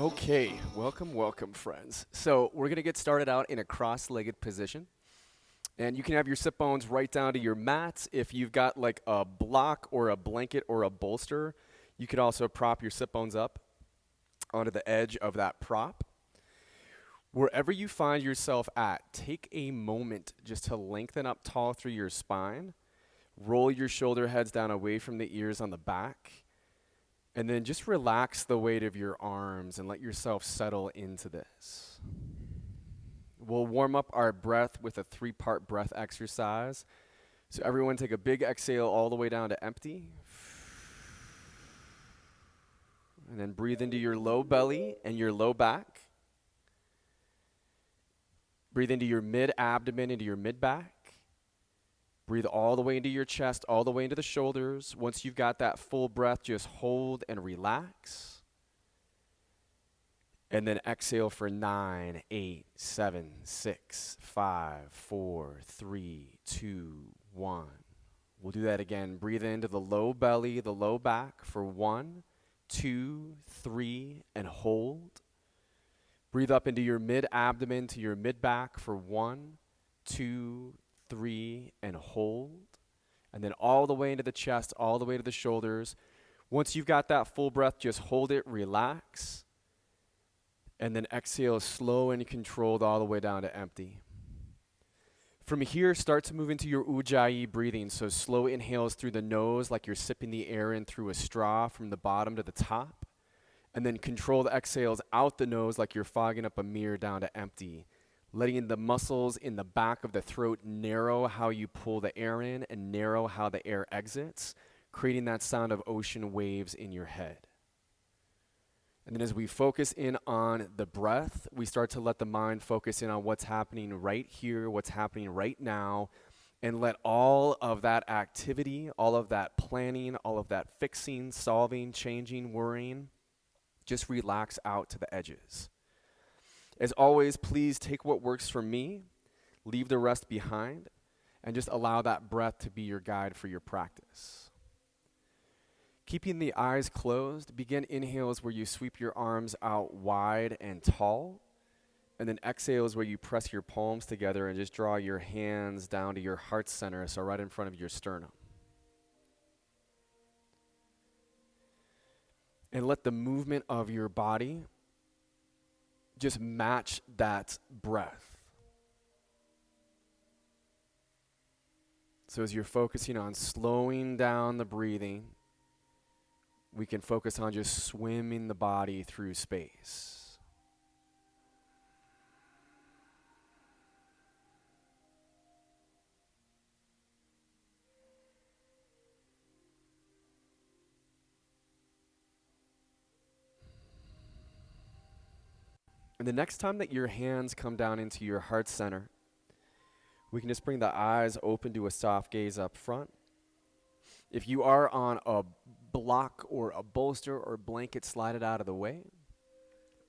Okay, welcome, friends. So we're gonna get started out in a cross-legged position, and you can have your sit bones right down to your mats. If you've got like a block or a blanket or a bolster, you could also prop your sit bones up onto the edge of that prop. Wherever you find yourself at, take a moment just to lengthen up tall through your spine. Roll your shoulder heads down away from the ears on the back. And then just relax the weight of your arms and let yourself settle into this. We'll warm up our breath with a 3-part breath exercise. So everyone take a big exhale all the way down to empty. And then breathe into your low belly and your low back. Breathe into your mid-abdomen, into your mid-back. Breathe all the way into your chest, all the way into the shoulders. Once you've got that full breath, just hold and relax. And then exhale for 9, 8, 7, 6, 5, 4, 3, 2, 1. We'll do that again. Breathe into the low belly, the low back for 1, 2, 3, and hold. Breathe up into your mid-abdomen to your mid-back for 1, 2, 3, and hold. And then all the way into the chest, all the way to the shoulders. Once you've got that full breath, just hold it, relax. And then exhale slow and controlled all the way down to empty. From here, start to move into your Ujjayi breathing. So slow inhales through the nose like you're sipping the air in through a straw from the bottom to the top. And then controlled exhales out the nose like you're fogging up a mirror down to empty. Letting the muscles in the back of the throat narrow how you pull the air in and narrow how the air exits, creating that sound of ocean waves in your head. And then as we focus in on the breath, we start to let the mind focus in on what's happening right here, what's happening right now, and let all of that activity, all of that planning, all of that fixing, solving, changing, worrying, just relax out to the edges. As always, please take what works for me, leave the rest behind, and just allow that breath to be your guide for your practice. Keeping the eyes closed, begin inhales where you sweep your arms out wide and tall, and then exhales where you press your palms together and just draw your hands down to your heart center, so right in front of your sternum. And let the movement of your body just match that breath. So as you're focusing on slowing down the breathing, we can focus on just swimming the body through space. And the next time that your hands come down into your heart center, we can just bring the eyes open to a soft gaze up front. If you are on a block or a bolster or blanket, slide it out of the way.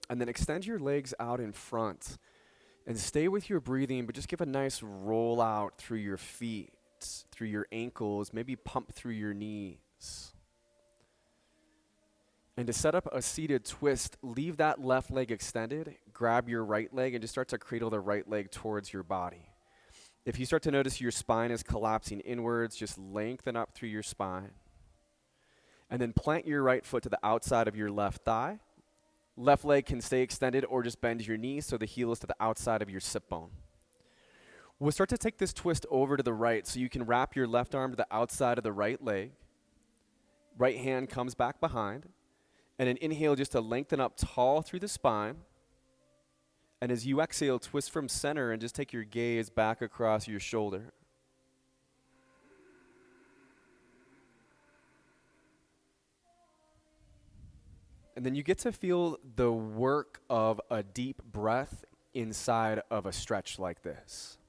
And then extend your legs out in front and stay with your breathing, but just give a nice roll out through your feet, through your ankles, maybe pump through your knees. And to set up a seated twist, leave that left leg extended, grab your right leg, and just start to cradle the right leg towards your body. If you start to notice your spine is collapsing inwards, just lengthen up through your spine. And then plant your right foot to the outside of your left thigh. Left leg can stay extended or just bend your knees so the heel is to the outside of your sit bone. We'll start to take this twist over to the right, so you can wrap your left arm to the outside of the right leg. Right hand comes back behind. And then inhale just to lengthen up tall through the spine. And as you exhale, twist from center and just take your gaze back across your shoulder. And then you get to feel the work of a deep breath inside of a stretch like this.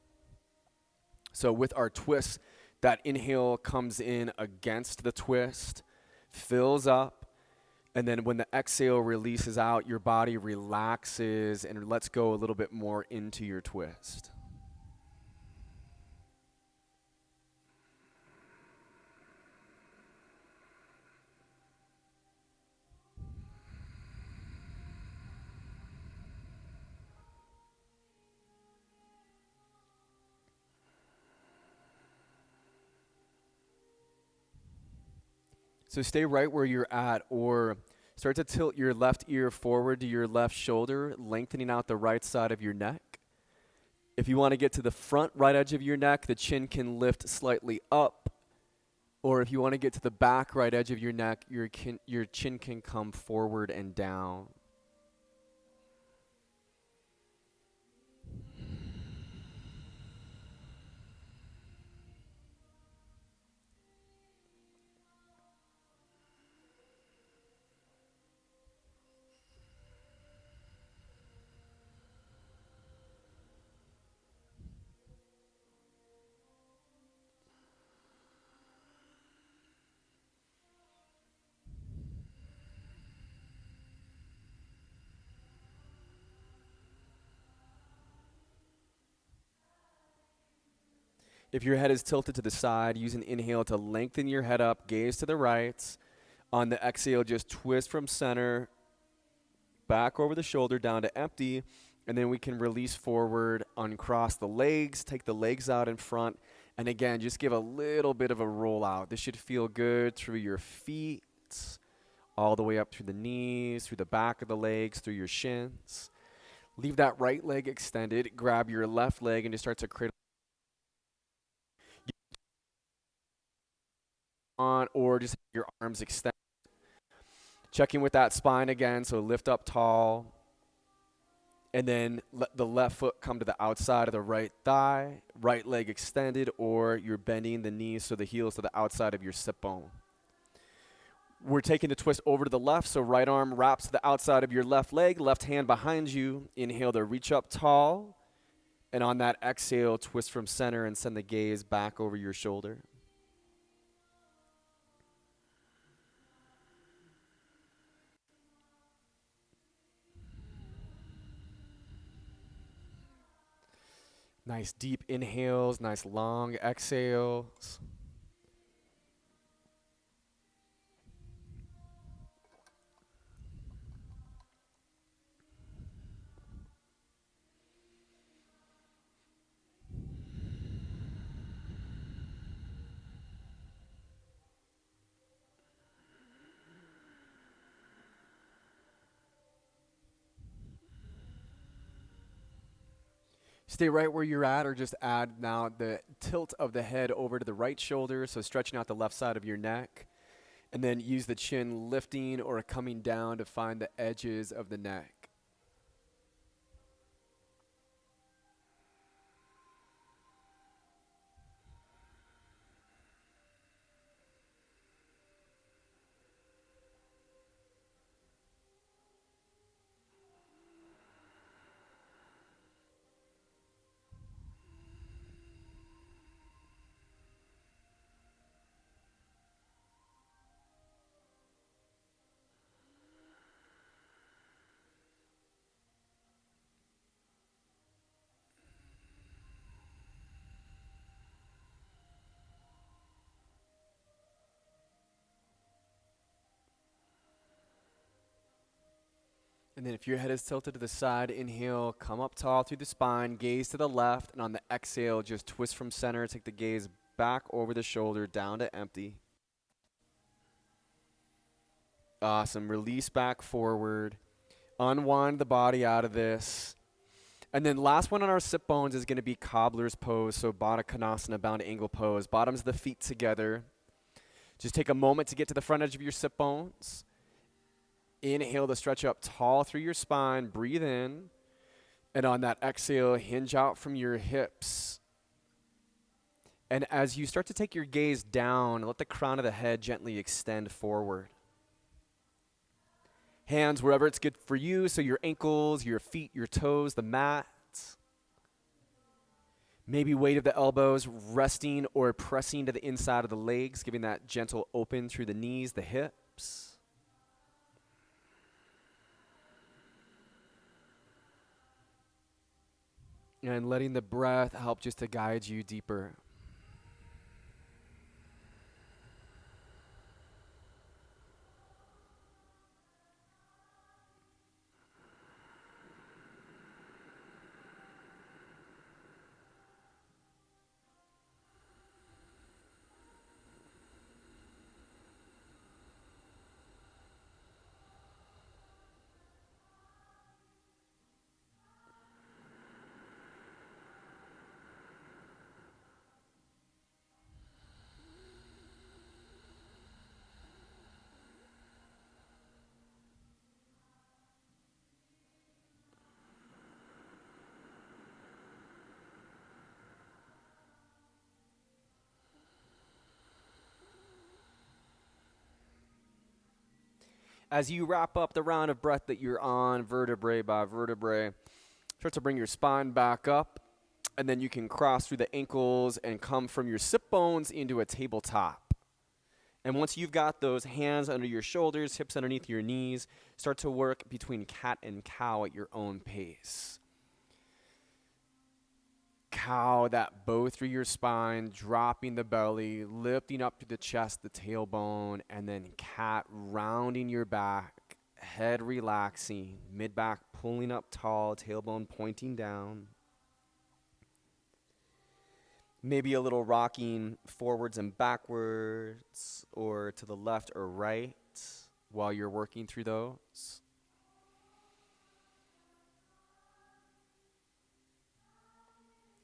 So with our twist, that inhale comes in against the twist, fills up. And then when the exhale releases out, your body relaxes and lets go a little bit more into your twist. So stay right where you're at, or start to tilt your left ear forward to your left shoulder, lengthening out the right side of your neck. If you want to get to the front right edge of your neck, the chin can lift slightly up. Or if you want to get to the back right edge of your neck, your chin can come forward and down. If your head is tilted to the side, use an inhale to lengthen your head up, gaze to the right. On the exhale, just twist from center, back over the shoulder, down to empty. And then we can release forward, uncross the legs, take the legs out in front. And again, just give a little bit of a roll out. This should feel good through your feet, all the way up through the knees, through the back of the legs, through your shins. Leave that right leg extended. Grab your left leg and just start to cradle on, or just your arms extended. Checking with that spine again, so lift up tall. And then let the left foot come to the outside of the right thigh, right leg extended, or you're bending the knees so the heels to the outside of your sit bone. We're taking the twist over to the left, so right arm wraps to the outside of your left leg, left hand behind you. Inhale to reach up tall. And on that exhale, twist from center and send the gaze back over your shoulder. Nice deep inhales, nice long exhales. Stay right where you're at, or just add now the tilt of the head over to the right shoulder, so stretching out the left side of your neck. And then use the chin lifting or coming down to find the edges of the neck. And then if your head is tilted to the side, inhale, come up tall through the spine, gaze to the left, and on the exhale, just twist from center, take the gaze back over the shoulder, down to empty. Awesome. Release back forward. Unwind the body out of this. And then last one on our sit bones is going to be Cobbler's Pose, so Baddha Konasana, bound angle pose. Bottoms of the feet together. Just take a moment to get to the front edge of your sit bones. Inhale to stretch up tall through your spine. Breathe in. And on that exhale, hinge out from your hips. And as you start to take your gaze down, let the crown of the head gently extend forward. Hands wherever it's good for you, so your ankles, your feet, your toes, the mat. Maybe weight of the elbows resting or pressing to the inside of the legs, giving that gentle open through the knees, the hips. And letting the breath help just to guide you deeper. As you wrap up the round of breath that you're on, vertebrae by vertebrae, start to bring your spine back up, and then you can cross through the ankles and come from your sit bones into a tabletop. And once you've got those hands under your shoulders, hips underneath your knees, start to work between cat and cow at your own pace. Cow, that bow through your spine, dropping the belly, lifting up to the chest, the tailbone, and then cat, rounding your back, head relaxing, mid-back pulling up tall, tailbone pointing down. Maybe a little rocking forwards and backwards or to the left or right while you're working through those.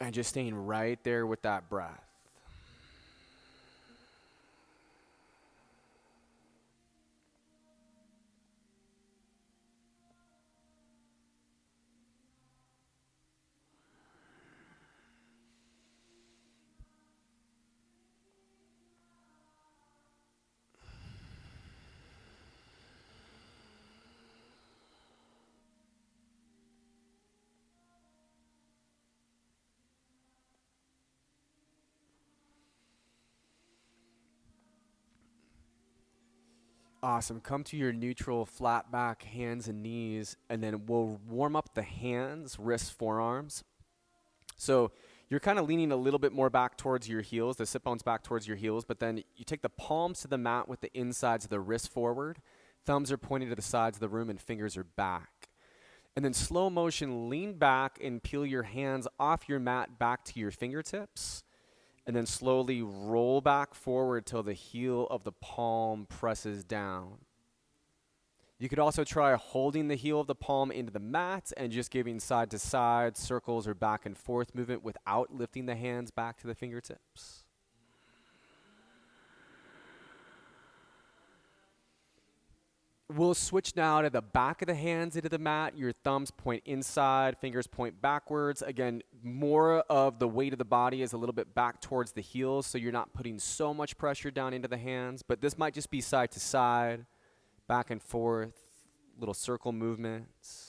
And just staying right there with that breath. Awesome. Come to your neutral, flat back, hands and knees, and then we'll warm up the hands, wrists, forearms. So you're kind of leaning a little bit more back towards your heels, the sit bones back towards your heels, but then you take the palms to the mat with the insides of the wrists forward. Thumbs are pointing to the sides of the room and fingers are back. And then slow motion, lean back and peel your hands off your mat back to your fingertips. And then slowly roll back forward till the heel of the palm presses down. You could also try holding the heel of the palm into the mat and just giving side to side circles or back and forth movement without lifting the hands back to the fingertips. We'll switch now to the back of the hands into the mat. Your thumbs point inside, fingers point backwards. Again, more of the weight of the body is a little bit back towards the heels, so you're not putting so much pressure down into the hands. But this might just be side to side, back and forth, little circle movements.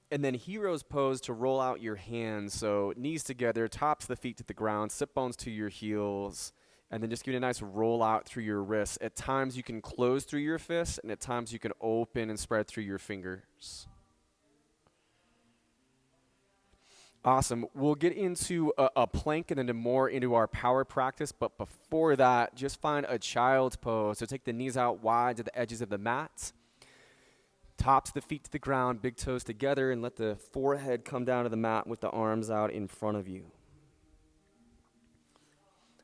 And then hero's pose to roll out your hands. So knees together, tops of the feet to the ground, sit bones to your heels, and then just give it a nice roll out through your wrists. At times you can close through your fists, and at times you can open and spread through your fingers. Awesome. We'll get into a plank and then more into our power practice. But before that, just find a child's pose. So take the knees out wide to the edges of the mat. Tops of the feet to the ground, big toes together, and let the forehead come down to the mat with the arms out in front of you.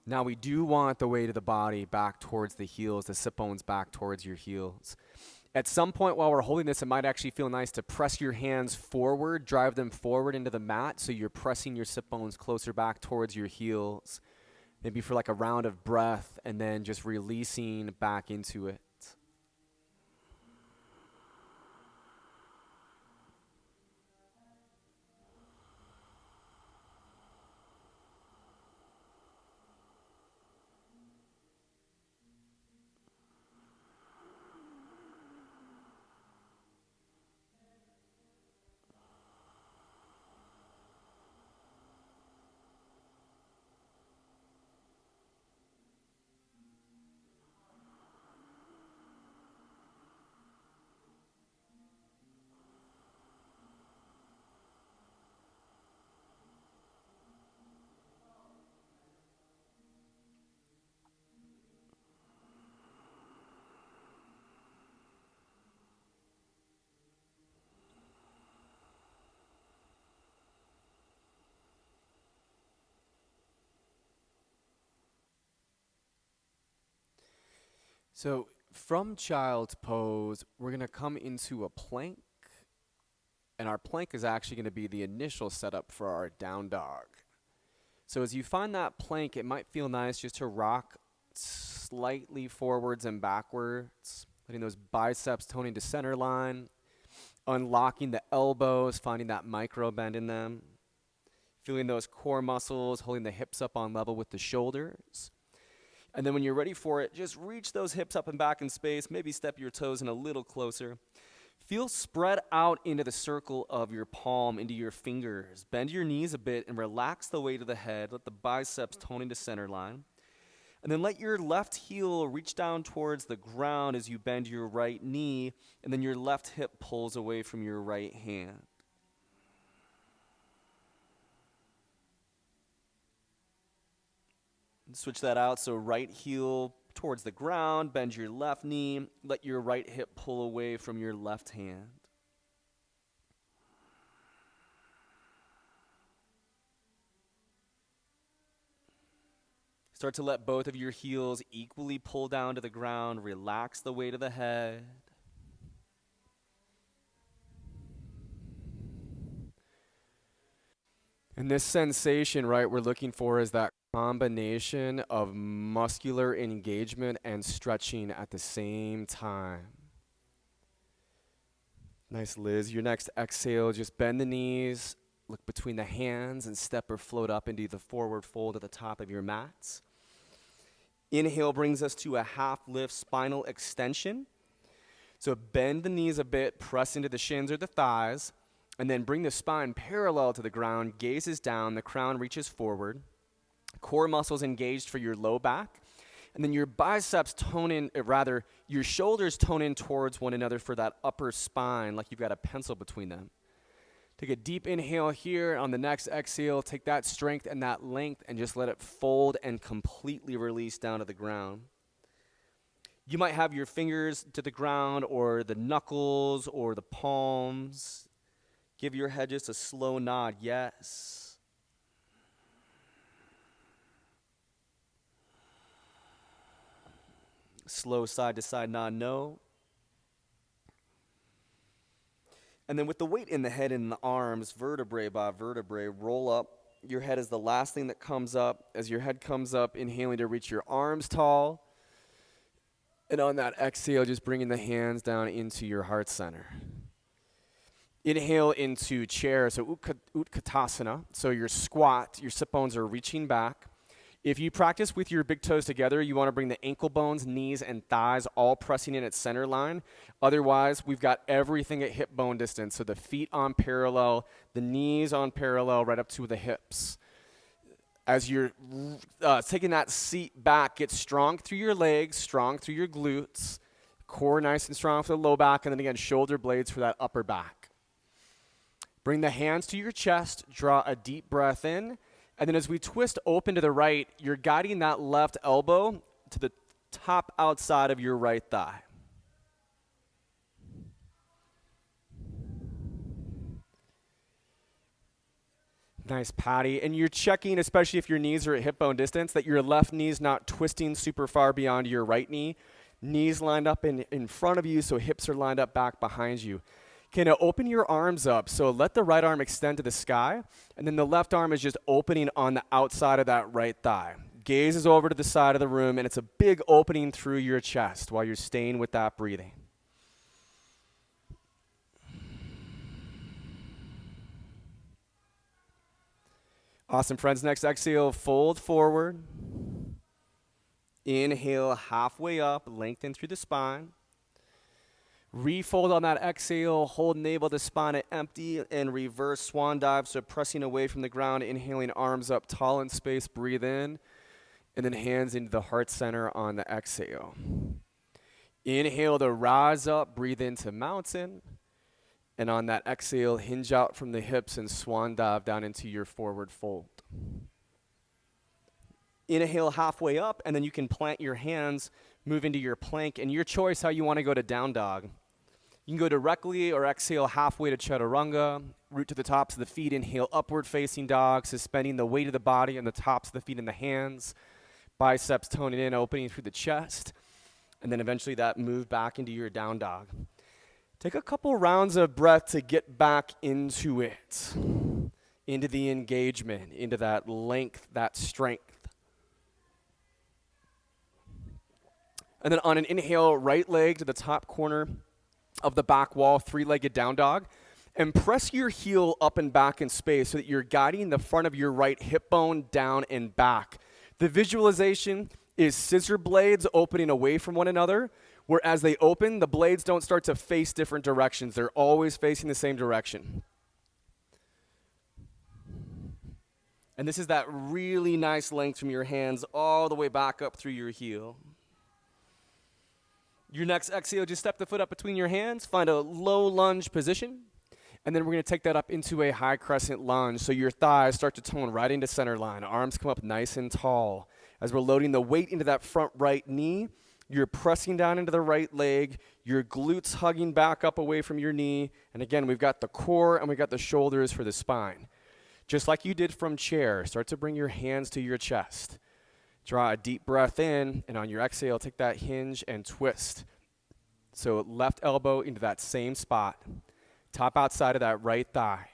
Now we do want the weight of the body back towards the heels, the sit bones back towards your heels. At some point while we're holding this, it might actually feel nice to press your hands forward, drive them forward into the mat, so you're pressing your sit bones closer back towards your heels, maybe for like a round of breath, and then just releasing back into it. So from child's pose, we're going to come into a plank, and our plank is actually going to be the initial setup for our down dog. So as you find that plank, it might feel nice just to rock slightly forwards and backwards, letting those biceps toning to center line, unlocking the elbows, finding that micro bend in them. Feeling those core muscles, holding the hips up on level with the shoulders. And then when you're ready for it, just reach those hips up and back in space. Maybe step your toes in a little closer. Feel spread out into the circle of your palm, into your fingers. Bend your knees a bit and relax the weight of the head. Let the biceps tone into center line. And then let your left heel reach down towards the ground as you bend your right knee, and then your left hip pulls away from your right hand. Switch that out, so right heel towards the ground, bend your left knee, let your right hip pull away from your left hand. Start to let both of your heels equally pull down to the ground, relax the weight of the head. And this sensation, right, we're looking for is that combination of muscular engagement and stretching at the same time. Nice, Liz. Your next exhale, just bend the knees, look between the hands, and step or float up into the forward fold at the top of your mats. Inhale brings us to a half lift spinal extension. So bend the knees a bit, press into the shins or the thighs, and then bring the spine parallel to the ground, gazes down, the crown reaches forward. Core muscles engaged for your low back. And then your biceps tone in, your shoulders tone in towards one another for that upper spine, like you've got a pencil between them. Take a deep inhale here. On the next exhale, take that strength and that length and just let it fold and completely release down to the ground. You might have your fingers to the ground or the knuckles or the palms. Give your head just a slow nod, yes. Slow side to side nod, no. And then with the weight in the head and the arms, vertebrae by vertebrae, roll up. Your head is the last thing that comes up. As your head comes up, inhaling to reach your arms tall. And on that exhale, just bringing the hands down into your heart center. Inhale into chair, so Utkatasana. So your squat, your sit bones are reaching back. If you practice with your big toes together, you want to bring the ankle bones, knees, and thighs all pressing in at center line. Otherwise, we've got everything at hip bone distance. So the feet on parallel, the knees on parallel, right up to the hips. As you're taking that seat back, get strong through your legs, strong through your glutes, core nice and strong for the low back, and then again, shoulder blades for that upper back. Bring the hands to your chest, draw a deep breath in. And then as we twist open to the right, you're guiding that left elbow to the top outside of your right thigh. Nice, Patty. And you're checking, especially if your knees are at hip bone distance, that your left knee's not twisting super far beyond your right knee. Knees lined up in front of you, so hips are lined up back behind you. Okay, now open your arms up. So let the right arm extend to the sky, and then the left arm is just opening on the outside of that right thigh. Gaze is over to the side of the room, and it's a big opening through your chest while you're staying with that breathing. Awesome, friends. Next exhale, fold forward. Inhale, halfway up, lengthen through the spine. Refold on that exhale, hold navel to spine at empty, and reverse swan dive, so pressing away from the ground, inhaling arms up tall in space, breathe in, and then hands into the heart center on the exhale. Inhale to rise up, breathe into mountain, and on that exhale, hinge out from the hips and swan dive down into your forward fold. Inhale halfway up, and then you can plant your hands, move into your plank, and your choice how you want to go to down dog. You can go directly or exhale halfway to chaturanga, root to the tops of the feet, inhale upward facing dog, suspending the weight of the body on the tops of the feet and the hands, biceps toning in, opening through the chest, and then eventually that move back into your down dog. Take a couple rounds of breath to get back into it, into the engagement, into that length, that strength. And then on an inhale, right leg to the top corner of the back wall, three-legged down dog. And press your heel up and back in space so that you're guiding the front of your right hip bone down and back. The visualization is scissor blades opening away from one another, where as they open, the blades don't start to face different directions. They're always facing the same direction. And this is that really nice length from your hands all the way back up through your heel. Your next exhale, just step the foot up between your hands, find a low lunge position, and then we're going to take that up into a high crescent lunge. So your thighs start to tone right into center line. Arms come up nice and tall. As we're loading the weight into that front right knee, you're pressing down into the right leg, your glutes hugging back up away from your knee. And again, we've got the core and we've got the shoulders for the spine. Just like you did from chair, start to bring your hands to your chest. Draw a deep breath in, and on your exhale, take that hinge and twist. So left elbow into that same spot. Top outside of that right thigh.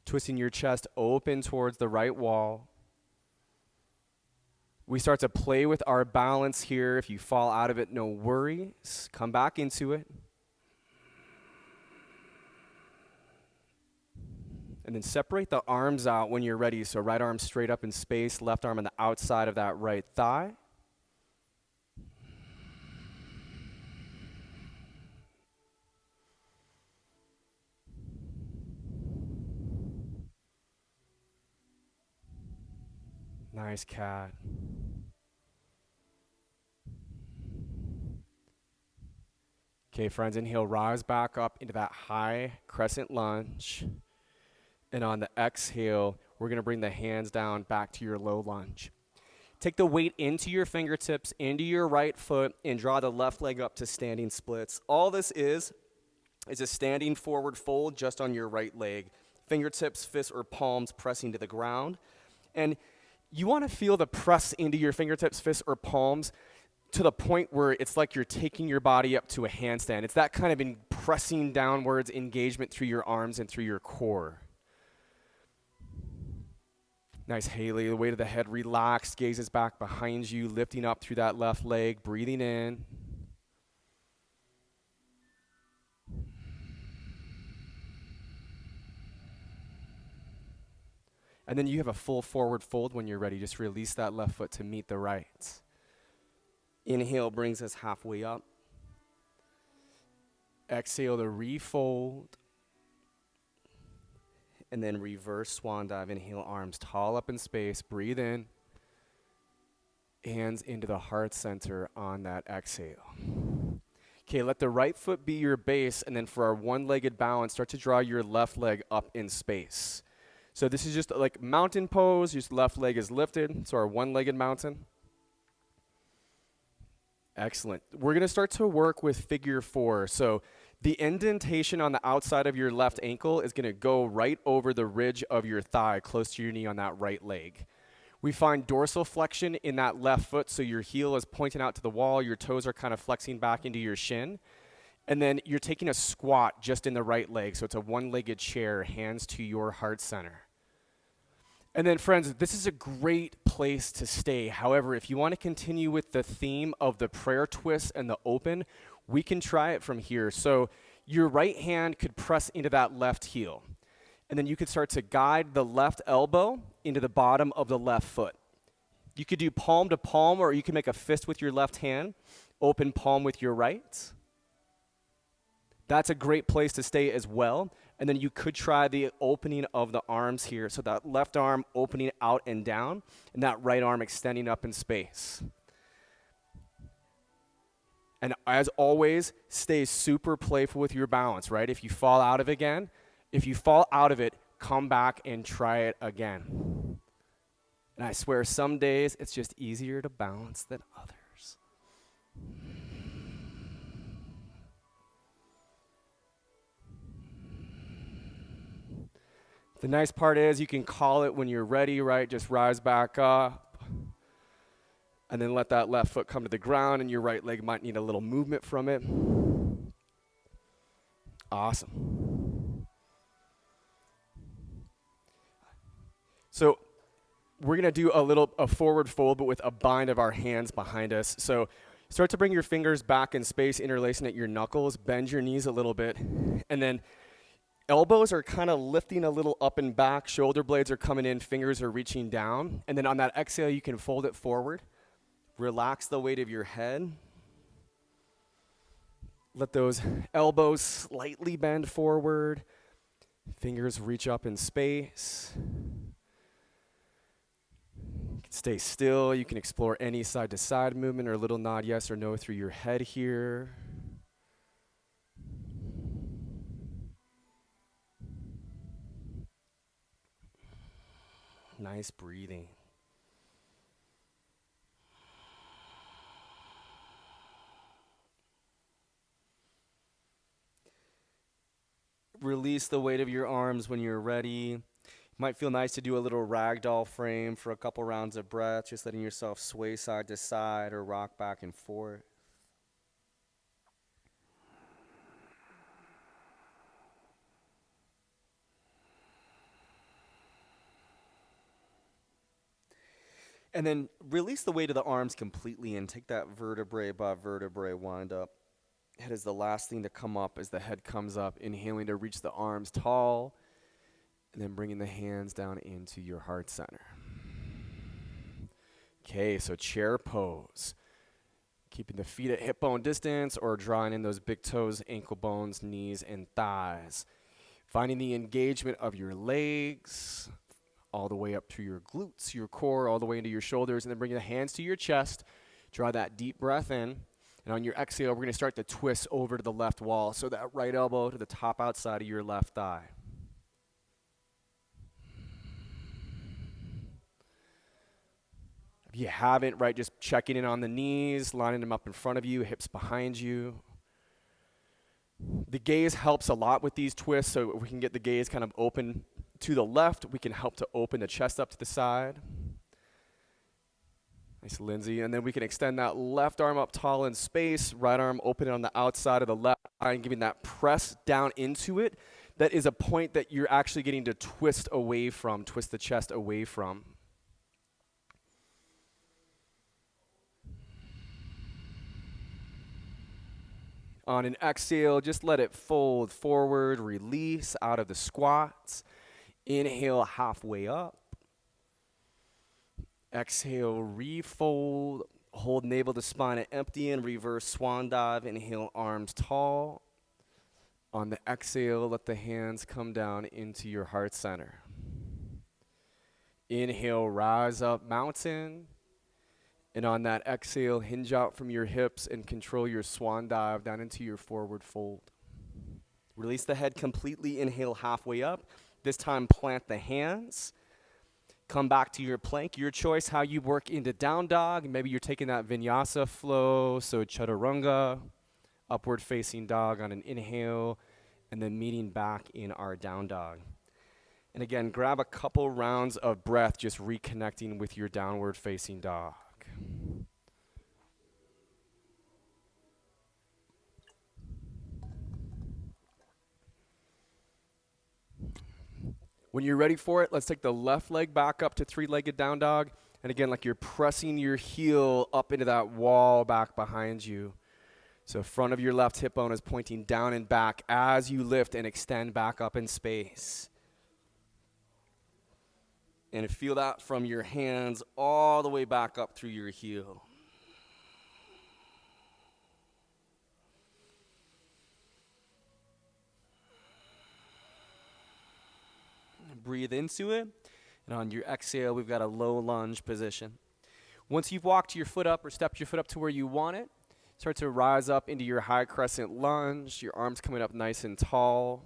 Twisting your chest open towards the right wall. We start to play with our balance here. If you fall out of it, no worries. Come back into it. And then separate the arms out when you're ready. So right arm straight up in space, left arm on the outside of that right thigh. Nice cat. Okay, friends, inhale, rise back up into that high crescent lunge. And on the exhale, we're going to bring the hands down back to your low lunge. Take the weight into your fingertips, into your right foot, and draw the left leg up to standing splits. All this is a standing forward fold just on your right leg. Fingertips, fists, or palms pressing to the ground. And you want to feel the press into your fingertips, fists, or palms to the point where it's like you're taking your body up to a handstand. It's that kind of pressing downwards engagement through your arms and through your core. Nice, Haley. The weight of the head relaxed, gazes back behind you, lifting up through that left leg, breathing in. And then you have a full forward fold when you're ready. Just release that left foot to meet the right. Inhale brings us halfway up. Exhale to refold. And then reverse swan dive. Inhale, arms tall up in space. Breathe in. Hands into the heart center on that exhale. Okay, let the right foot be your base. And then for our one-legged balance, start to draw your left leg up in space. So this is just like mountain pose. Your left leg is lifted. So our one-legged mountain. Excellent. We're going to start to work with figure 4. So the indentation on the outside of your left ankle is going to go right over the ridge of your thigh, close to your knee on that right leg. We find dorsal flexion in that left foot, so your heel is pointing out to the wall. Your toes are kind of flexing back into your shin. And then you're taking a squat just in the right leg. So it's a one-legged chair, hands to your heart center. And then, friends, this is a great place to stay. However, if you want to continue with the theme of the prayer twist and the open, we can try it from here. So your right hand could press into that left heel. And then you could start to guide the left elbow into the bottom of the left foot. You could do palm to palm, or you can make a fist with your left hand, open palm with your right. That's a great place to stay as well. And then you could try the opening of the arms here. So that left arm opening out and down, and that right arm extending up in space. And as always, stay super playful with your balance, right? If you fall out of it, come back and try it again. And I swear some days it's just easier to balance than others. The nice part is you can call it when you're ready, right? Just rise back up. And then let that left foot come to the ground, and your right leg might need a little movement from it. Awesome. So we're going to do a forward fold, but with a bind of our hands behind us. So Start to bring your fingers back in space, interlacing at your knuckles. Bend your knees a little bit. And then elbows are kind of lifting a little up and back. Shoulder blades are coming in. Fingers are reaching down. And then on that exhale, you can fold it forward. Relax the weight of your head. Let those elbows slightly bend forward. Fingers reach up in space. Stay still. You can explore any side-to-side movement or a little nod yes or no through your head here. Nice breathing. Release the weight of your arms when you're ready. Might feel nice to do a little ragdoll frame for a couple rounds of breath, just letting yourself sway side to side or rock back and forth. And then release the weight of the arms completely and take that vertebrae by vertebrae wind up. Head is the last thing to come up as the head comes up, inhaling to reach the arms tall. And then bringing the hands down into your heart center. Okay, so chair pose. Keeping the feet at hip bone distance or drawing in those big toes, ankle bones, knees, and thighs. Finding the engagement of your legs all the way up to your glutes, your core, all the way into your shoulders. And then bring the hands to your chest. Draw that deep breath in. And on your exhale, we're going to start to twist over to the left wall. So that right elbow to the top outside of your left thigh. If you haven't, right, just checking in on the knees, lining them up in front of you, hips behind you. The gaze helps a lot with these twists, so if we can get the gaze kind of open to the left, we can help to open the chest up to the side. Nice, Lindsay. And then we can extend that left arm up tall in space, right arm open on the outside of the left eye, and giving that press down into it. That is a point that you're actually getting to twist away from, twist the chest away from. On an exhale, just let it fold forward, release out of the squats. Inhale halfway up. Exhale, refold. Hold navel to spine and empty in. Reverse swan dive. Inhale, arms tall. On the exhale, let the hands come down into your heart center. Inhale, rise up, mountain. And on that exhale, hinge out from your hips and control your swan dive down into your forward fold. Release the head completely. Inhale halfway up. This time plant the hands. Come back to your plank. Your choice how you work into down dog. Maybe you're taking that vinyasa flow. So chaturanga, upward facing dog on an inhale. And then meeting back in our down dog. And again, grab a couple rounds of breath, just reconnecting with your downward facing dog. When you're ready for it, let's take the left leg back up to three-legged down dog. And again, like you're pressing your heel up into that wall back behind you. So front of your left hip bone is pointing down and back as you lift and extend back up in space. And feel that from your hands all the way back up through your heel. Breathe into it. And on your exhale, we've got a low lunge position. Once you've walked your foot up or stepped your foot up to where you want it, start to rise up into your high crescent lunge. Your arms coming up nice and tall.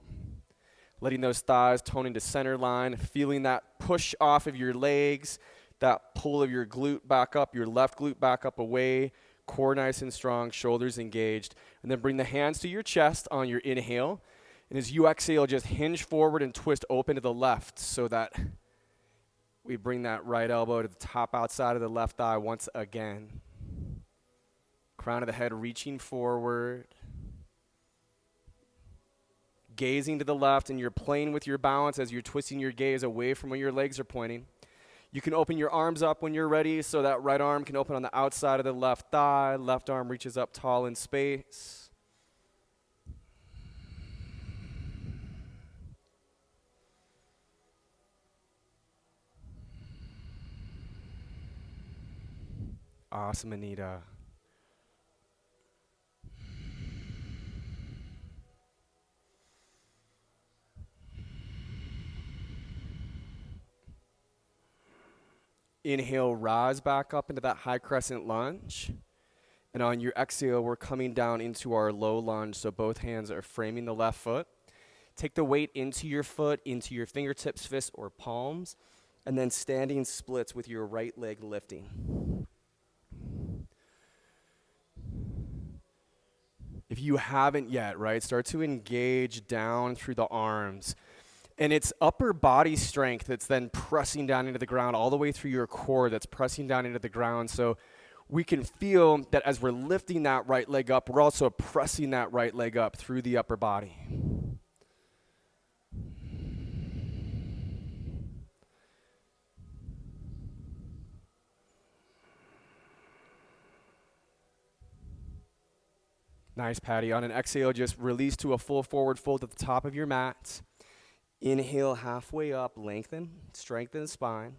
Letting those thighs tone into center line. Feeling that push off of your legs. That pull of your glute back up, your left glute back up away. Core nice and strong, shoulders engaged. And then bring the hands to your chest on your inhale. And as you exhale, just hinge forward and twist open to the left so that we bring that right elbow to the top outside of the left thigh once again. Crown of the head reaching forward. Gazing to the left, and you're playing with your balance as you're twisting your gaze away from where your legs are pointing. You can open your arms up when you're ready, so that right arm can open on the outside of the left thigh. Left arm reaches up tall in space. Awesome, Anita. Inhale, rise back up into that high crescent lunge. And on your exhale, we're coming down into our low lunge, so both hands are framing the left foot. Take the weight into your foot, into your fingertips, fists, or palms, and then standing splits with your right leg lifting. If you haven't yet, right, start to engage down through the arms. And it's upper body strength that's then pressing down into the ground all the way through your core, that's pressing down into the ground. So we can feel that as we're lifting that right leg up, we're also pressing that right leg up through the upper body. Nice, Patty. On an exhale, just release to a full forward fold at the top of your mat. Inhale, halfway up, lengthen, strengthen the spine.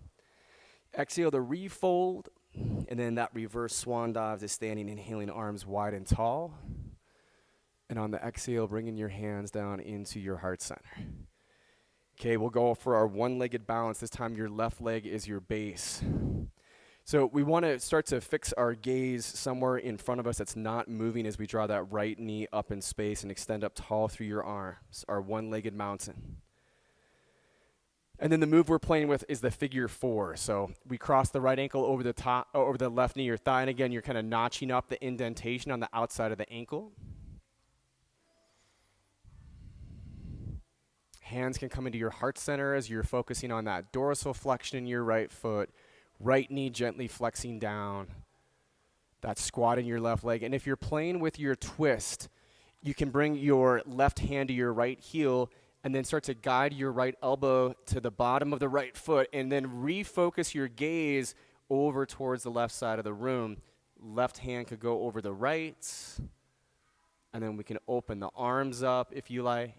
Exhale to refold, and then that reverse swan dive to standing, inhaling arms wide and tall. And on the exhale, bringing your hands down into your heart center. Okay, we'll go for our one-legged balance. This time your left leg is your base. So we want to start to fix our gaze somewhere in front of us that's not moving as we draw that right knee up in space and extend up tall through your arms, our one-legged mountain. And then the move we're playing with is the figure four. So we cross the right ankle over the top, over the left knee or thigh, and again, you're kind of notching up the indentation on the outside of the ankle. Hands can come into your heart center as you're focusing on that dorsal flexion in your right foot. Right knee gently flexing down. That squat in your left leg. And if you're playing with your twist, you can bring your left hand to your right heel and then start to guide your right elbow to the bottom of the right foot and then refocus your gaze over towards the left side of the room. Left hand could go over the right. And then we can open the arms up if you like.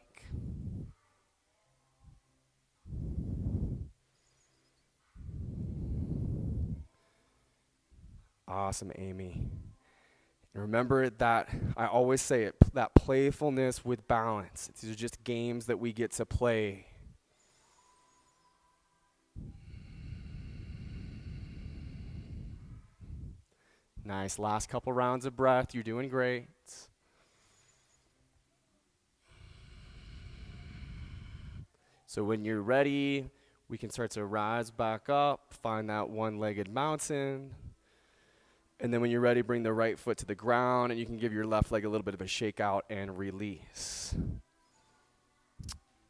Awesome, Amy. And remember that, I always say it, that playfulness with balance. These are just games that we get to play. Nice. Last couple rounds of breath. You're doing great. So when you're ready, we can start to rise back up, find that one-legged mountain. And then when you're ready, bring the right foot to the ground, and you can give your left leg a little bit of a shake out and release.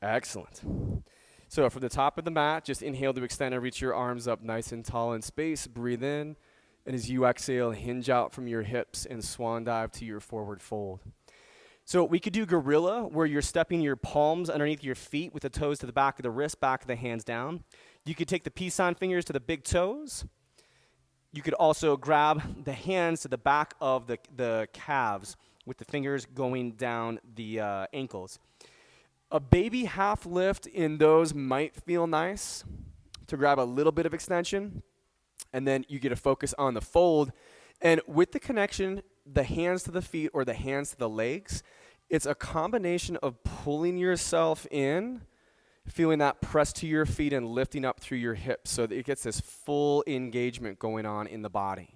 Excellent. So from the top of the mat, just inhale to extend and reach your arms up nice and tall in space. Breathe in. And as you exhale, hinge out from your hips and swan dive to your forward fold. So we could do gorilla, where you're stepping your palms underneath your feet with the toes to the back of the wrist, back of the hands down. You could take the peace sign fingers to the big toes. You could also grab the hands to the back of the calves with the fingers going down the ankles. A baby half lift in those might feel nice to grab a little bit of extension. And then you get a focus on the fold. And with the connection, the hands to the feet or the hands to the legs, it's a combination of pulling yourself in, feeling that press to your feet and lifting up through your hips so that it gets this full engagement going on in the body.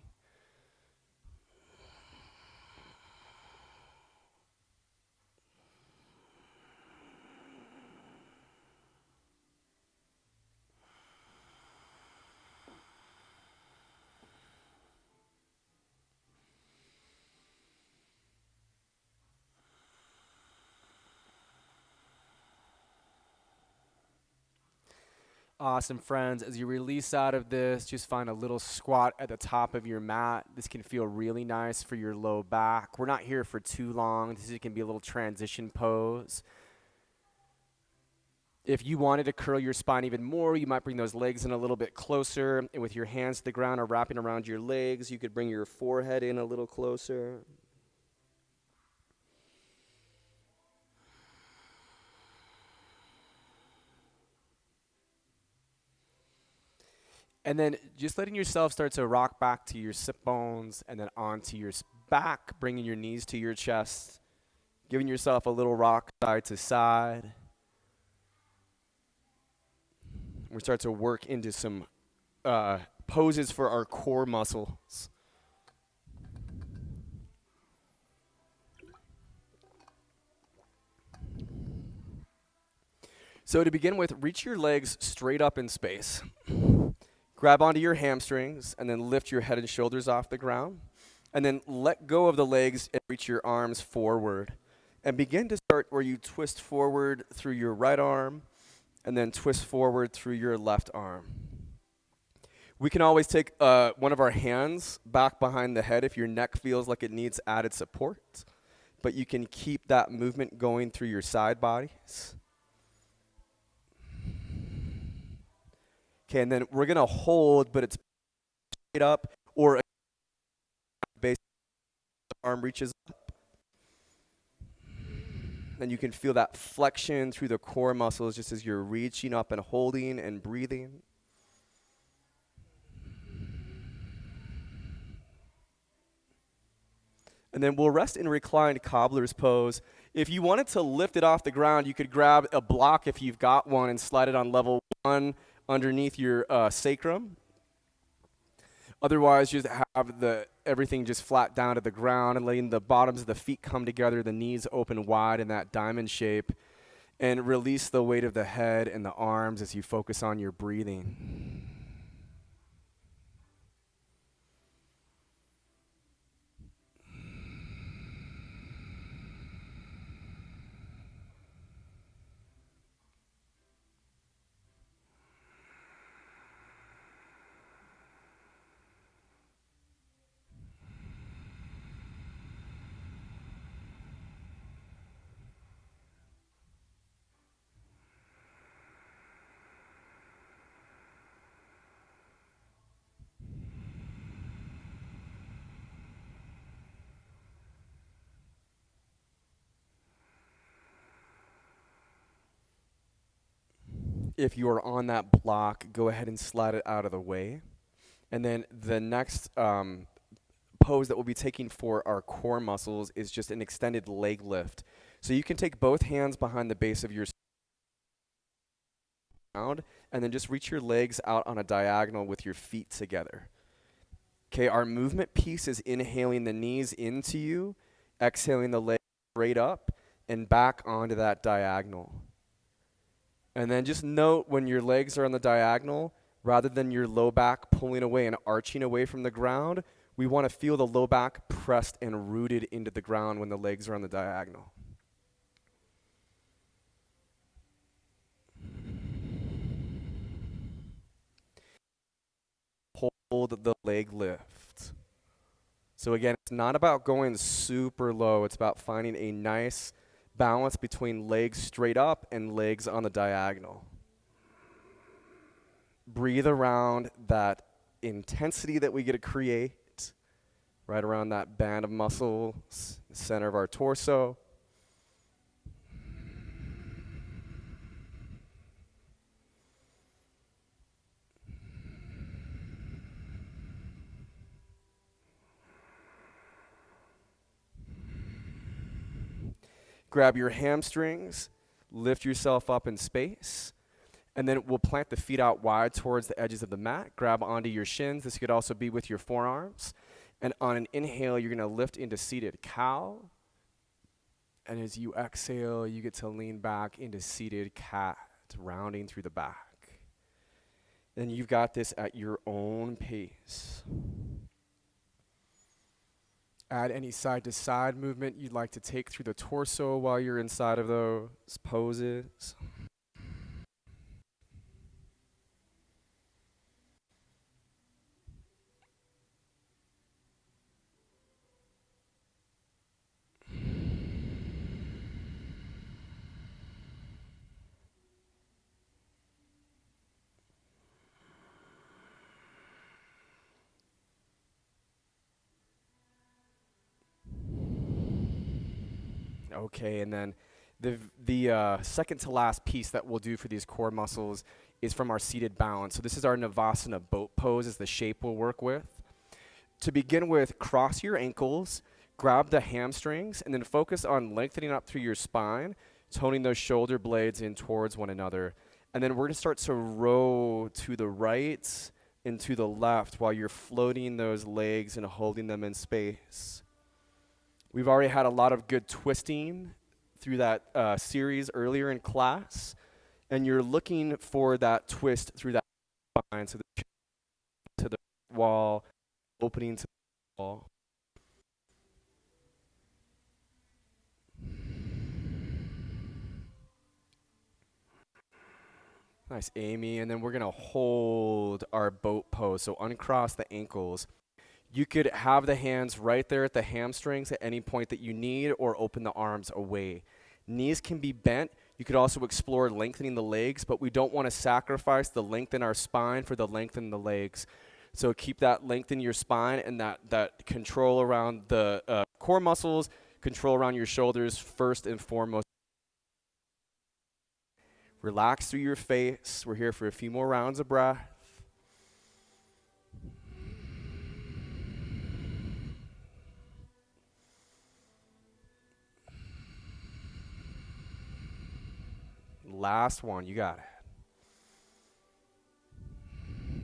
Awesome, friends. As you release out of this, just find a little squat at the top of your mat. This can feel really nice for your low back. We're not here for too long. This can be a little transition pose. If you wanted to curl your spine even more, you might bring those legs in a little bit closer. And with your hands to the ground or wrapping around your legs, you could bring your forehead in a little closer. And then just letting yourself start to rock back to your sit bones and then onto your back, bringing your knees to your chest, giving yourself a little rock side to side. We start to work into some poses for our core muscles. So to begin with, reach your legs straight up in space. Grab onto your hamstrings and then lift your head and shoulders off the ground. And then let go of the legs and reach your arms forward. And begin to start where you twist forward through your right arm and then twist forward through your left arm. We can always take one of our hands back behind the head if your neck feels like it needs added support. But you can keep that movement going through your side bodies. Okay, and then we're going to hold, but it's straight up or base arm reaches up. And you can feel that flexion through the core muscles just as you're reaching up and holding and breathing. And then we'll rest in reclined Cobbler's pose. If you wanted to lift it off the ground, you could grab a block if you've got one and slide it on level 1 underneath your sacrum. Otherwise, just have everything just flat down to the ground and letting the bottoms of the feet come together, the knees open wide in that diamond shape, and release the weight of the head and the arms as you focus on your breathing. If you are on that block, go ahead and slide it out of the way. And then the next pose that we'll be taking for our core muscles is just an extended leg lift. So you can take both hands behind the base of your ground and then just reach your legs out on a diagonal with your feet together. Okay, our movement piece is inhaling the knees into you, exhaling the legs straight up and back onto that diagonal. And then just note when your legs are on the diagonal, rather than your low back pulling away and arching away from the ground, we want to feel the low back pressed and rooted into the ground when the legs are on the diagonal. Hold the leg lift. So again, it's not about going super low. It's about finding a nice balance between legs straight up and legs on the diagonal. Breathe around that intensity that we get to create, right around that band of muscles, the center of our torso. Grab your hamstrings, lift yourself up in space, and then we'll plant the feet out wide towards the edges of the mat. Grab onto your shins. This could also be with your forearms. And on an inhale, you're going to lift into seated cow. And as you exhale, you get to lean back into seated cat, rounding through the back. And you've got this at your own pace. Add any side-to-side movement you'd like to take through the torso while you're inside of those poses. Okay, and then the second to last piece that we'll do for these core muscles is from our seated balance. So this is our Navasana boat pose is the shape we'll work with. To begin with, cross your ankles, grab the hamstrings, and then focus on lengthening up through your spine, toning those shoulder blades in towards one another. And then we're going to start to row to the right and to the left while you're floating those legs and holding them in space. We've already had a lot of good twisting through that series earlier in class, and you're looking for that twist through that spine, so to the wall, opening to the wall. Nice, Amy. And then we're going to hold our boat pose. So uncross the ankles. You could have the hands right there at the hamstrings at any point that you need, or open the arms away. Knees can be bent. You could also explore lengthening the legs, but we don't want to sacrifice the length in our spine for the length in the legs. So keep that length in your spine and that control around the core muscles, control around your shoulders first and foremost. Relax through your face. We're here for a few more rounds of breath. Last one, you got it.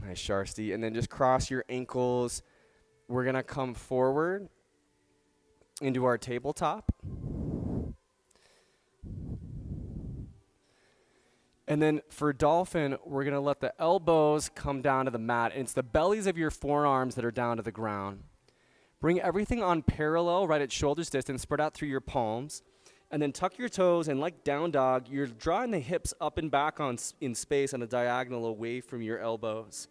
Nice, Sharsti. And then just cross your ankles. We're going to come forward into our tabletop. And then for Dolphin, we're going to let the elbows come down to the mat. And it's the bellies of your forearms that are down to the ground. Bring everything on parallel, right at shoulder's distance. Spread out through your palms. And then tuck your toes, and like down dog, you're drawing the hips up and back in space on a diagonal away from your elbows.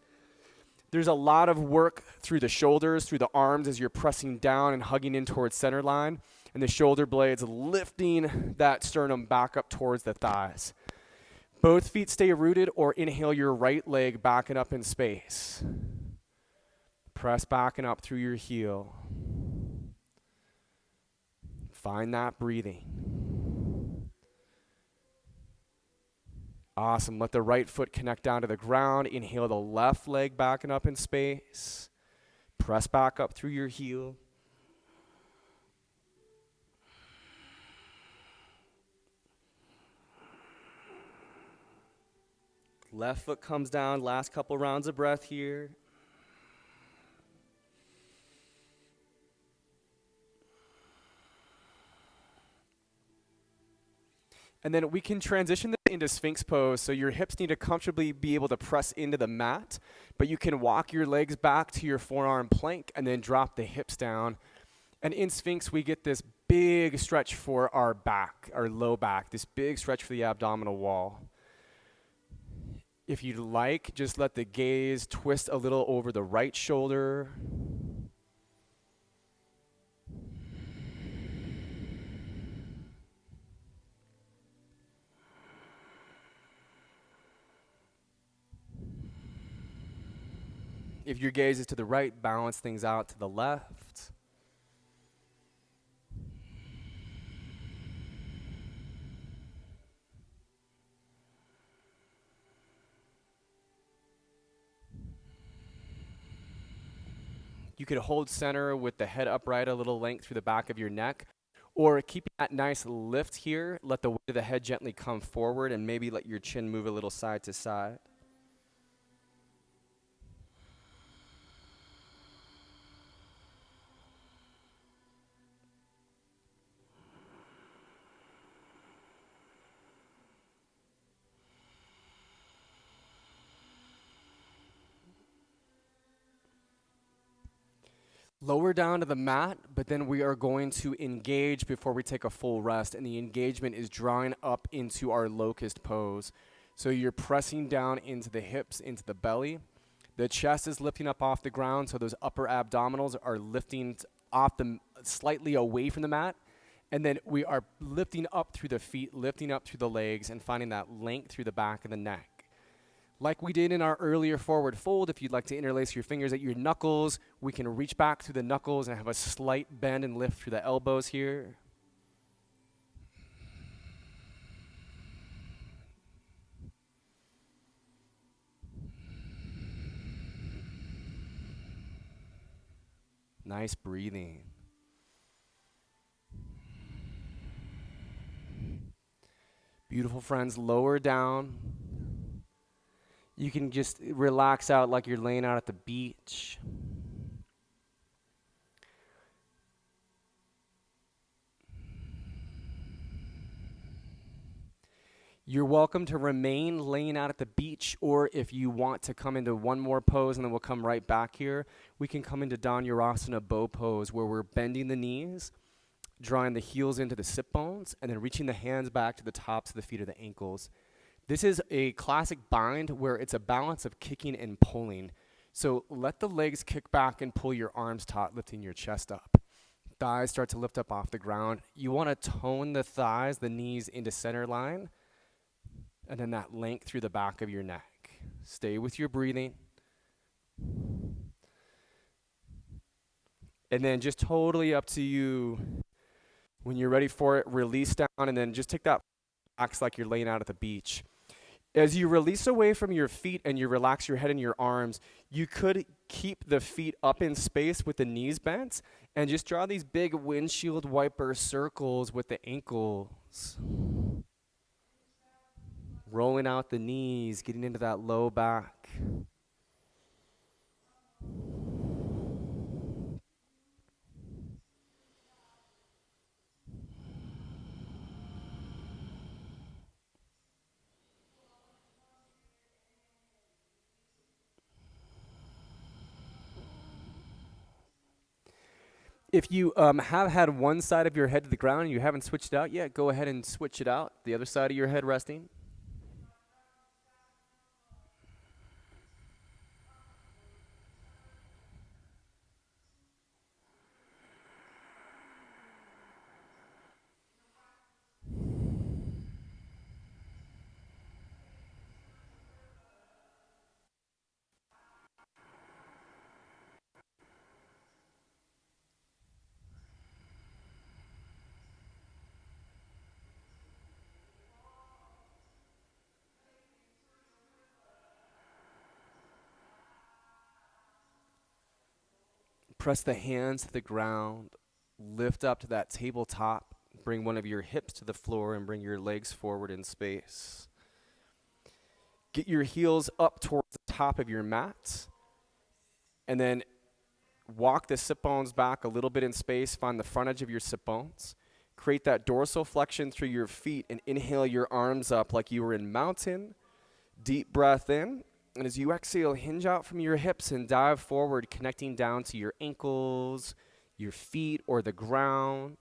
There's a lot of work through the shoulders, through the arms as you're pressing down and hugging in towards center line. And the shoulder blades lifting that sternum back up towards the thighs. Both feet stay rooted, or inhale your right leg back and up in space. Press back and up through your heel. Find that breathing. Awesome. Let the right foot connect down to the ground. Inhale the left leg back and up in space. Press back up through your heel. Left foot comes down. Last couple rounds of breath here. And then we can transition this into Sphinx Pose. So your hips need to comfortably be able to press into the mat, but you can walk your legs back to your forearm plank and then drop the hips down. And in Sphinx, we get this big stretch for our back, our low back, this big stretch for the abdominal wall. If you'd like, just let the gaze twist a little over the right shoulder. If your gaze is to the right, balance things out to the left. You could hold center with the head upright, a little length through the back of your neck, or keep that nice lift here. Let the weight of the head gently come forward, and maybe let your chin move a little side to side. Lower down to the mat, but then we are going to engage before we take a full rest, and the engagement is drawing up into our Locust Pose. So you're pressing down into the hips, into the belly. The chest is lifting up off the ground, so those upper abdominals are lifting off slightly away from the mat, and then we are lifting up through the feet, lifting up through the legs, and finding that length through the back of the neck. Like we did in our earlier forward fold, if you'd like to interlace your fingers at your knuckles, we can reach back through the knuckles and have a slight bend and lift through the elbows here. Nice breathing. Beautiful friends, lower down. You can just relax out like you're laying out at the beach. You're welcome to remain laying out at the beach, or if you want to come into one more pose and then we'll come right back here, we can come into Dhanurasana bow pose where we're bending the knees, drawing the heels into the sit bones, and then reaching the hands back to the tops of the feet or the ankles. This is a classic bind where it's a balance of kicking and pulling. So let the legs kick back and pull your arms taut, lifting your chest up. Thighs start to lift up off the ground. You want to tone the thighs, the knees into center line, and then that length through the back of your neck. Stay with your breathing. And then just totally up to you. When you're ready for it, release down and then just take that relax like you're laying out at the beach. As you release away from your feet and you relax your head and your arms, you could keep the feet up in space with the knees bent and just draw these big windshield wiper circles with the ankles. Rolling out the knees, getting into that low back. If you have had one side of your head to the ground and you haven't switched it out yet, go ahead and switch it out. The other side of your head resting. Press the hands to the ground. Lift up to that tabletop. Bring one of your hips to the floor and bring your legs forward in space. Get your heels up towards the top of your mat. And then walk the sit bones back a little bit in space. Find the front edge of your sit bones. Create that dorsal flexion through your feet and inhale your arms up like you were in mountain. Deep breath in. And as you exhale, hinge out from your hips and dive forward, connecting down to your ankles, your feet, or the ground.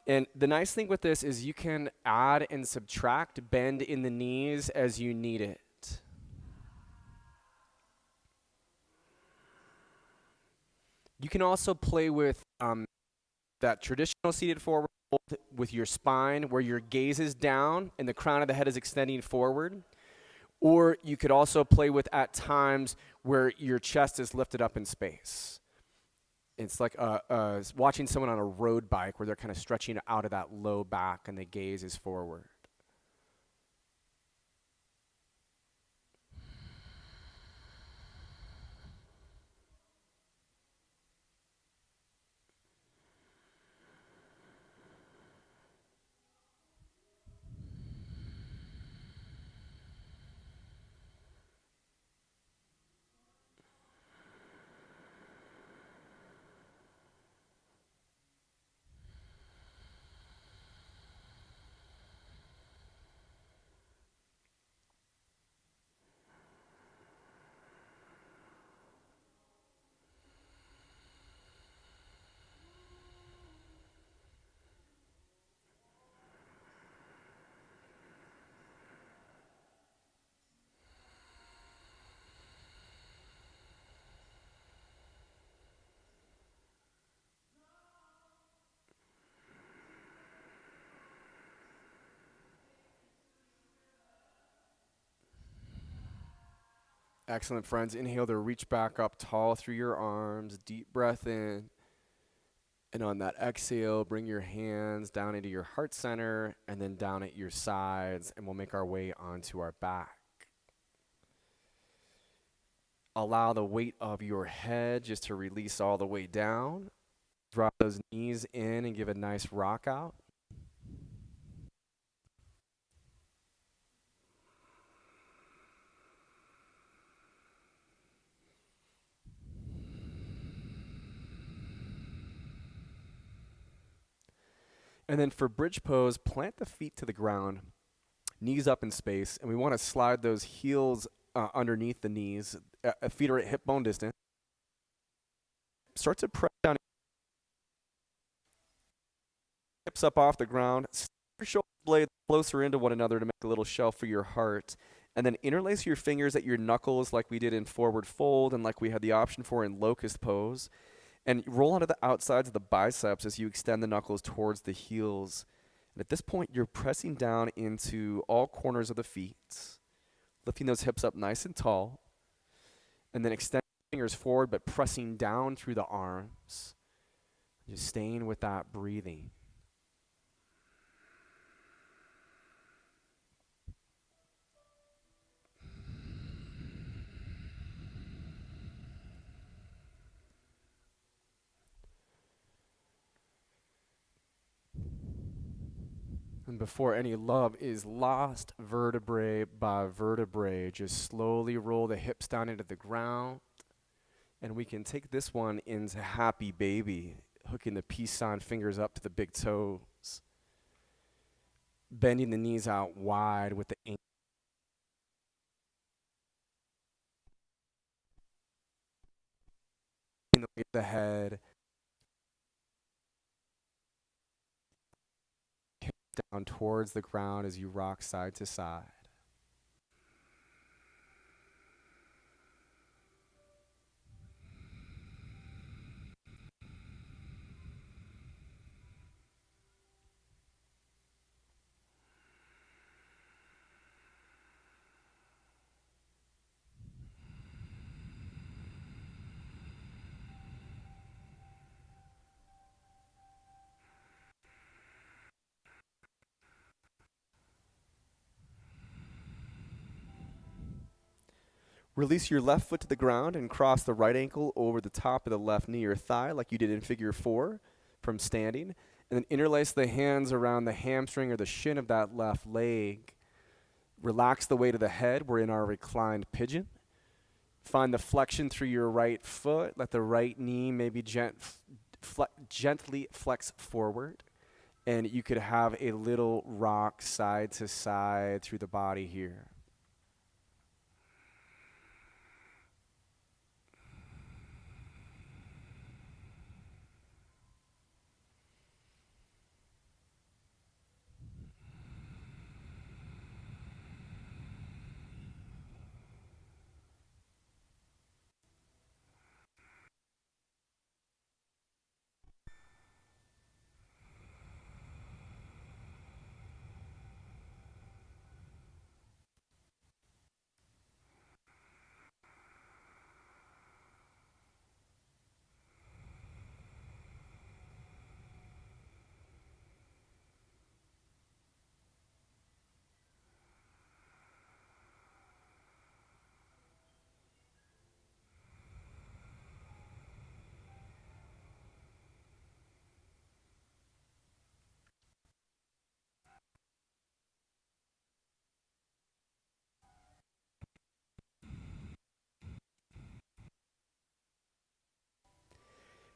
And the nice thing with this is you can add and subtract, bend in the knees as you need it. You can also play with that traditional seated forward fold with your spine where your gaze is down and the crown of the head is extending forward. Or you could also play with at times where your chest is lifted up in space. It's like watching someone on a road bike where they're kind of stretching out of that low back and the gaze is forward. Excellent, friends. Inhale to reach back up tall through your arms. Deep breath in. And on that exhale, bring your hands down into your heart center and then down at your sides. And we'll make our way onto our back. Allow the weight of your head just to release all the way down. Drop those knees in and give a nice rock out. And then for bridge pose, plant the feet to the ground, knees up in space, and we want to slide those heels underneath the knees. Feet are at hip bone distance. Start to press down, hips up off the ground. Step your shoulder blades closer into one another to make a little shelf for your heart. And then interlace your fingers at your knuckles like we did in forward fold and like we had the option for in Locust Pose. And roll onto the outsides of the biceps as you extend the knuckles towards the heels. And at this point, you're pressing down into all corners of the feet, lifting those hips up nice and tall, and then extend fingers forward but pressing down through the arms. Just staying with that breathing. And before any love is lost, vertebrae by vertebrae, just slowly roll the hips down into the ground. And we can take this one into happy baby, hooking the peace sign fingers up to the big toes. Bending the knees out wide with the ankle. The head. Down towards the ground as you rock side to side. Release your left foot to the ground and cross the right ankle over the top of the left knee or thigh like you did in figure 4 from standing. And then interlace the hands around the hamstring or the shin of that left leg. Relax the weight of the head. We're in our reclined pigeon. Find the flexion through your right foot. Let the right knee maybe gently flex forward. And you could have a little rock side to side through the body here.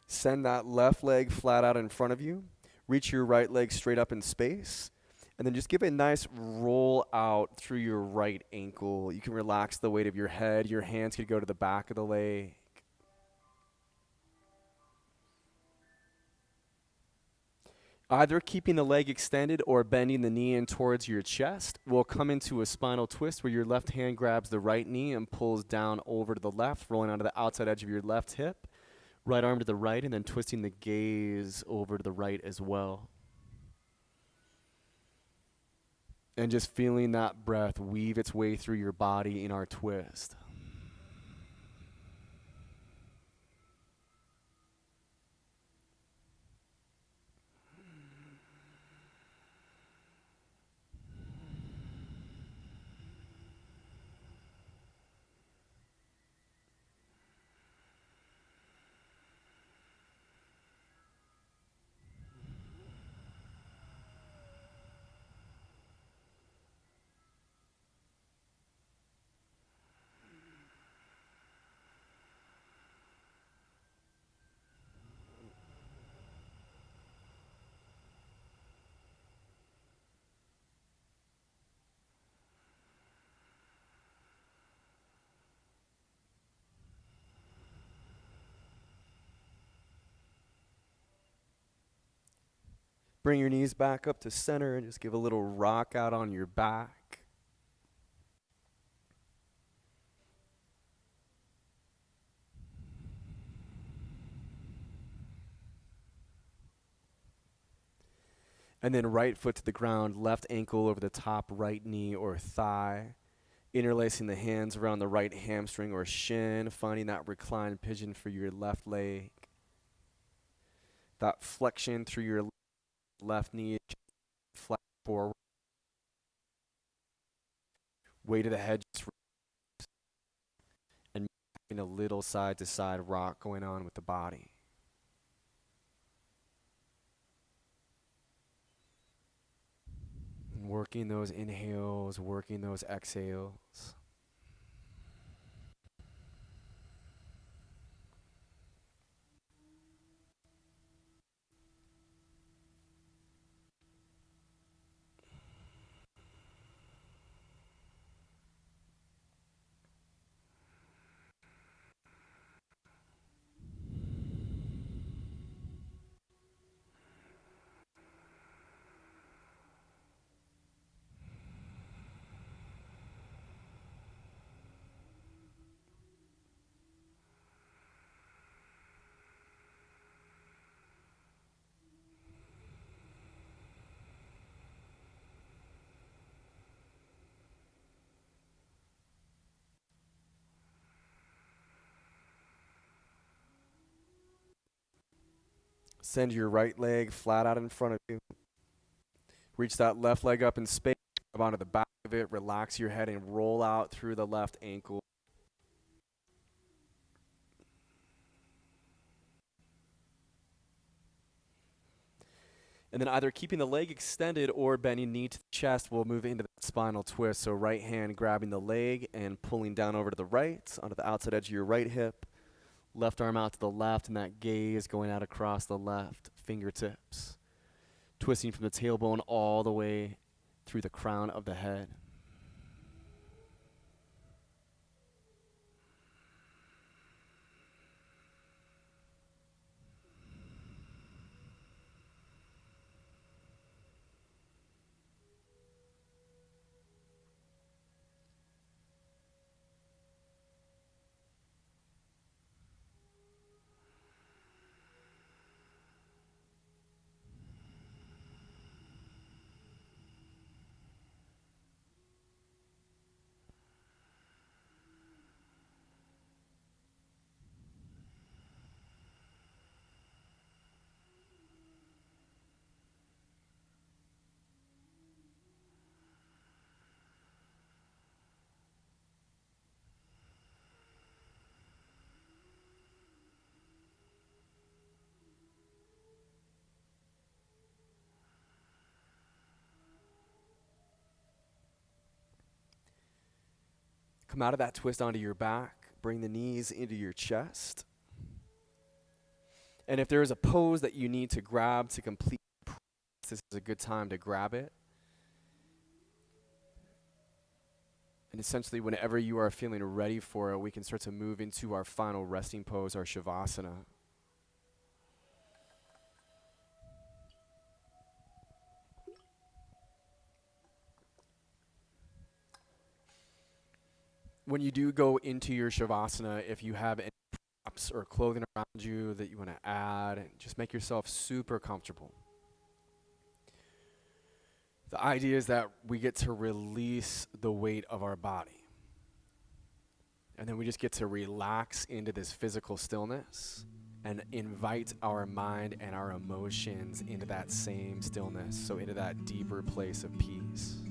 Send that left leg flat out in front of you. Reach your right leg straight up in space. And then just give a nice roll out through your right ankle. You can relax the weight of your head. Your hands could go to the back of the leg. Either keeping the leg extended or bending the knee in towards your chest. We'll come into a spinal twist where your left hand grabs the right knee and pulls down over to the left, rolling onto the outside edge of your left hip. Right arm to the right, and then twisting the gaze over to the right as well. And just feeling that breath weave its way through your body in our twist. Bring your knees back up to center and just give a little rock out on your back. And then right foot to the ground, left ankle over the top right knee or thigh. Interlacing the hands around the right hamstring or shin, finding that reclined pigeon for your left leg. That flexion through your left knee, flat forward. Weight of the head, just and having a little side to side rock going on with the body. And working those inhales, working those exhales. Send your right leg flat out in front of you. Reach that left leg up in space, grab onto the back of it, relax your head and roll out through the left ankle. And then either keeping the leg extended or bending knee to the chest, we'll move into that spinal twist. So right hand grabbing the leg and pulling down over to the right, onto the outside edge of your right hip. Left arm out to the left, and that gaze going out across the left fingertips. Twisting from the tailbone all the way through the crown of the head. Come out of that twist onto your back. Bring the knees into your chest. And if there is a pose that you need to grab to complete, this is a good time to grab it. And essentially, whenever you are feeling ready for it, we can start to move into our final resting pose, our Shavasana. When you do go into your Shavasana, if you have any props or clothing around you that you want to add, just make yourself super comfortable. The idea is that we get to release the weight of our body. And then we just get to relax into this physical stillness and invite our mind and our emotions into that same stillness, so into that deeper place of peace.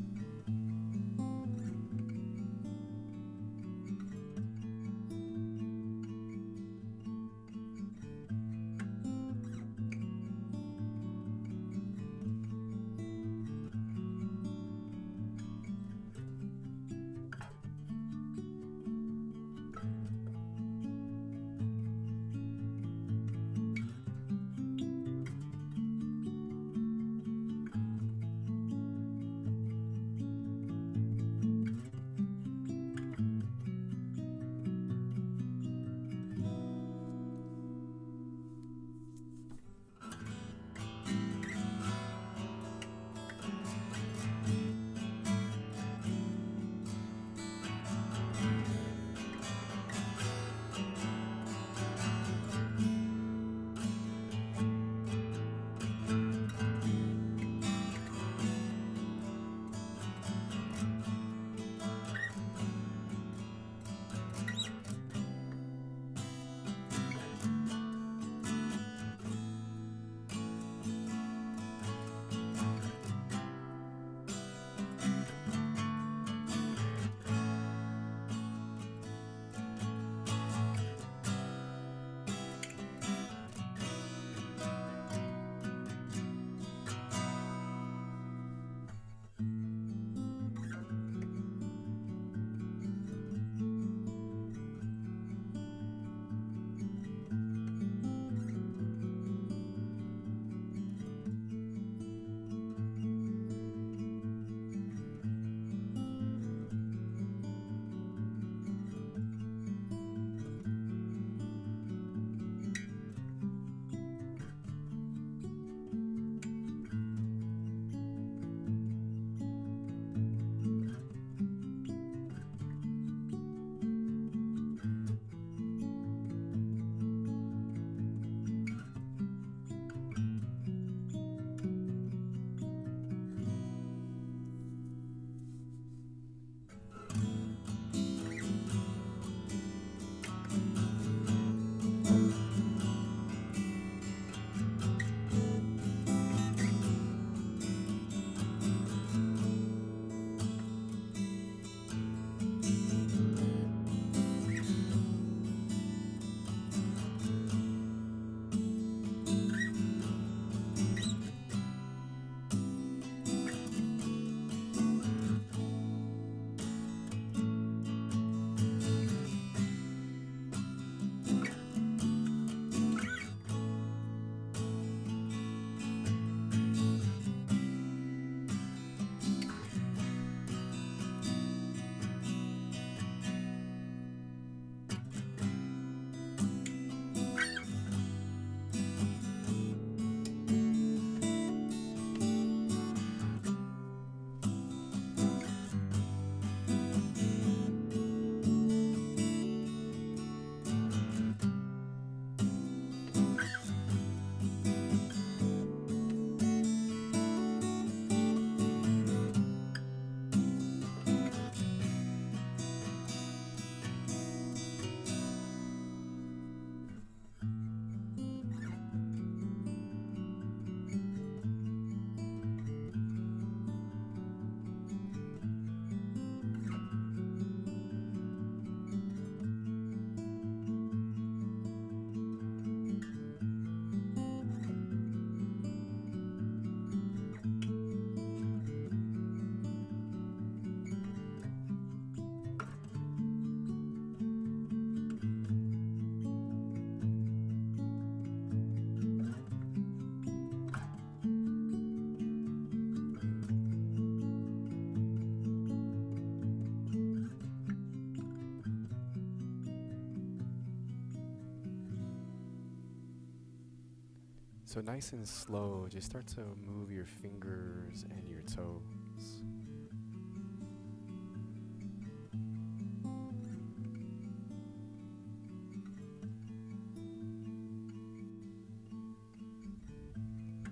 So nice and slow, just start to move your fingers and your toes.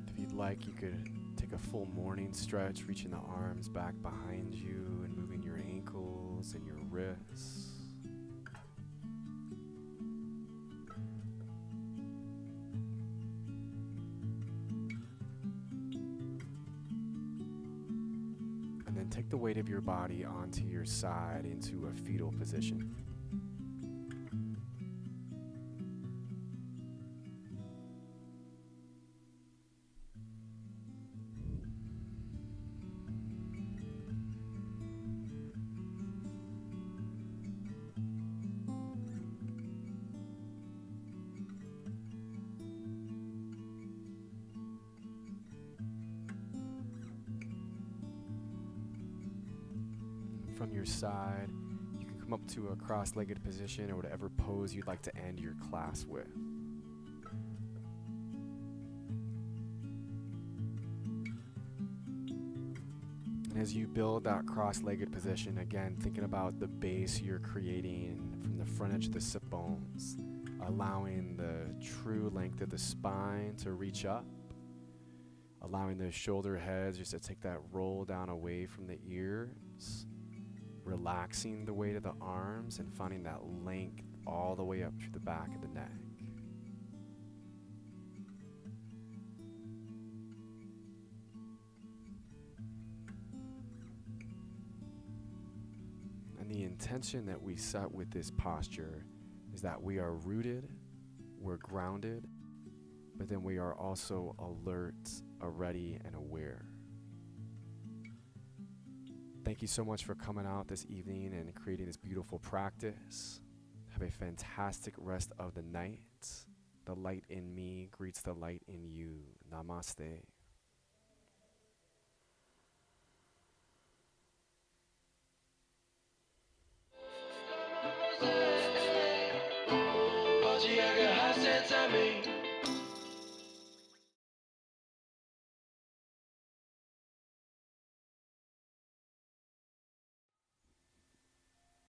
If you'd like, you could take a full morning stretch, reaching the arms back behind you and moving your ankles and your wrists. And then take the weight of your body onto your side into a fetal position. From your side, you can come up to a cross-legged position or whatever pose you'd like to end your class with. And as you build that cross-legged position, again, thinking about the base you're creating from the front edge of the sit bones, allowing the true length of the spine to reach up, allowing the shoulder heads just to take that roll down away from the ears, relaxing the weight of the arms and finding that length all the way up through the back of the neck. And the intention that we set with this posture is that we are rooted, we're grounded, but then we are also alert, ready, and aware. Thank you so much for coming out this evening and creating this beautiful practice. Have a fantastic rest of the night. The light in me greets the light in you. Namaste. Oggi che ha senza me